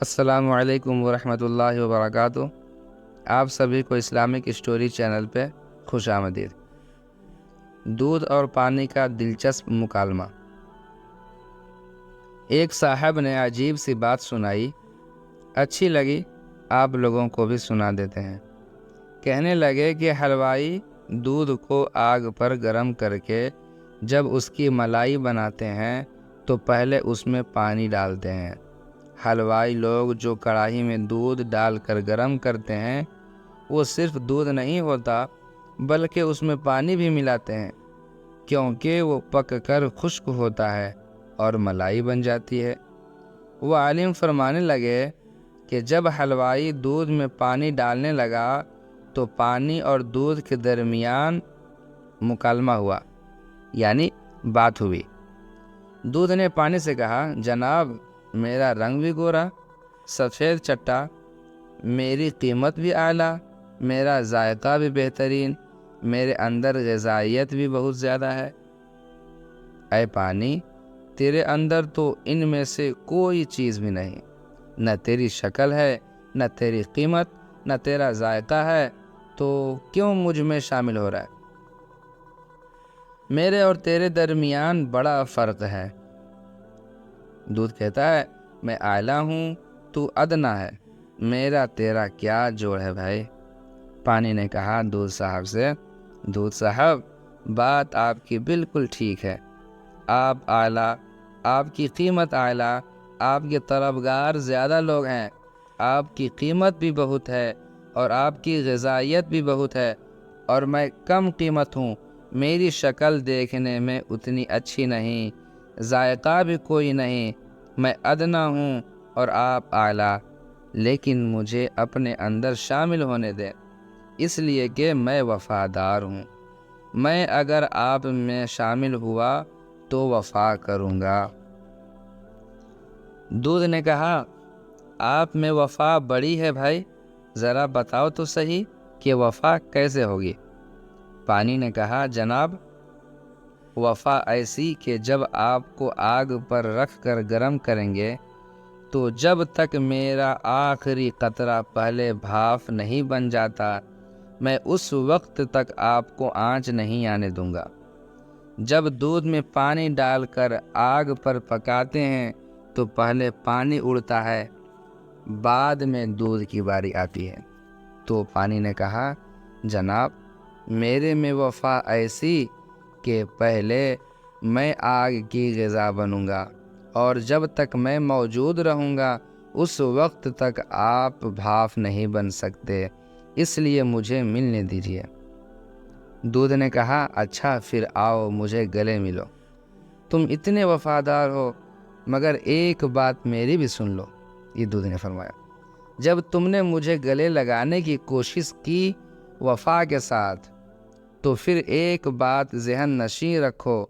السلام علیکم ورحمۃ اللہ وبرکاتہ۔ آپ سبھی کو اسلامک اسٹوری چینل پہ خوش آمدید۔ دودھ اور پانی کا دلچسپ مکالمہ۔ ایک صاحب نے عجیب سی بات سنائی، اچھی لگی، آپ لوگوں کو بھی سنا دیتے ہیں۔ کہنے لگے کہ حلوائی دودھ کو آگ پر گرم کر کے جب اس کی ملائی بناتے ہیں تو پہلے اس میں پانی ڈالتے ہیں۔ حلوائی لوگ جو کڑاہی میں دودھ ڈال کر گرم کرتے ہیں وہ صرف دودھ نہیں ہوتا بلکہ اس میں پانی بھی ملاتے ہیں، کیونکہ وہ پک کر خشک ہوتا ہے اور ملائی بن جاتی ہے۔ وہ عالم فرمانے لگے کہ جب حلوائی دودھ میں پانی ڈالنے لگا تو پانی اور دودھ کے درمیان مکالمہ ہوا، یعنی بات ہوئی۔ دودھ نے پانی سے کہا، جناب میرا رنگ بھی گورا، سفید چٹا، میری قیمت بھی اعلیٰ، میرا ذائقہ بھی بہترین، میرے اندر غذائیت بھی بہت زیادہ ہے۔ اے پانی، تیرے اندر تو ان میں سے کوئی چیز بھی نہیں، نہ تیری شکل ہے، نہ تیری قیمت، نہ تیرا ذائقہ ہے، تو کیوں مجھ میں شامل ہو رہا ہے؟ میرے اور تیرے درمیان بڑا فرق ہے۔ دودھ کہتا ہے، میں اعلیٰ ہوں، تو ادنا ہے، میرا تیرا کیا جوڑ ہے بھائی؟ پانی نے کہا دودھ صاحب سے، دودھ صاحب بات آپ کی بالکل ٹھیک ہے، آپ اعلیٰ، آپ کی قیمت اعلیٰ، آپ کے طلبگار زیادہ لوگ ہیں، آپ کی قیمت بھی بہت ہے اور آپ کی غذائیت بھی بہت ہے، اور میں کم قیمت ہوں، میری شکل دیکھنے میں اتنی اچھی نہیں، ذائقہ بھی کوئی نہیں، میں ادنا ہوں اور آپ اعلیٰ، لیکن مجھے اپنے اندر شامل ہونے دیں، اس لیے کہ میں وفادار ہوں۔ میں اگر آپ میں شامل ہوا تو وفا کروں گا۔ دودھ نے کہا، آپ میں وفا بڑی ہے بھائی، ذرا بتاؤ تو صحیح کہ وفا کیسے ہوگی؟ پانی نے کہا، جناب وفا ایسی کہ جب آپ کو آگ پر رکھ کر گرم کریں گے تو جب تک میرا آخری قطرہ پہلے بھاپ نہیں بن جاتا میں اس وقت تک آپ کو آنچ نہیں آنے دوں گا۔ جب دودھ میں پانی ڈال کر آگ پر پکاتے ہیں تو پہلے پانی اڑتا ہے، بعد میں دودھ کی باری آتی ہے۔ تو پانی نے کہا، جناب میرے میں وفا ایسی کہ پہلے میں آگ کی غذا بنوں گا، اور جب تک میں موجود رہوں گا اس وقت تک آپ بھاپ نہیں بن سکتے، اس لیے مجھے ملنے دیجیے۔ دودھ نے کہا، اچھا پھر آؤ مجھے گلے ملو، تم اتنے وفادار ہو، مگر ایک بات میری بھی سن لو۔ یہ دودھ نے فرمایا، جب تم نے مجھے گلے لگانے کی کوشش کی وفا کے ساتھ تو پھر ایک بات ذہن نشین رکھو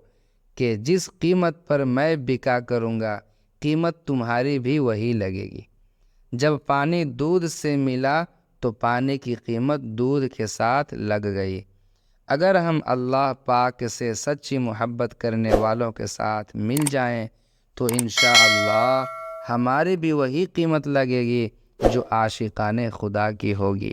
کہ جس قیمت پر میں بکا کروں گا قیمت تمہاری بھی وہی لگے گی۔ جب پانی دودھ سے ملا تو پانی کی قیمت دودھ کے ساتھ لگ گئی۔ اگر ہم اللہ پاک سے سچی محبت کرنے والوں کے ساتھ مل جائیں تو انشاءاللہ ہماری بھی وہی قیمت لگے گی جو عاشقان خدا کی ہوگی۔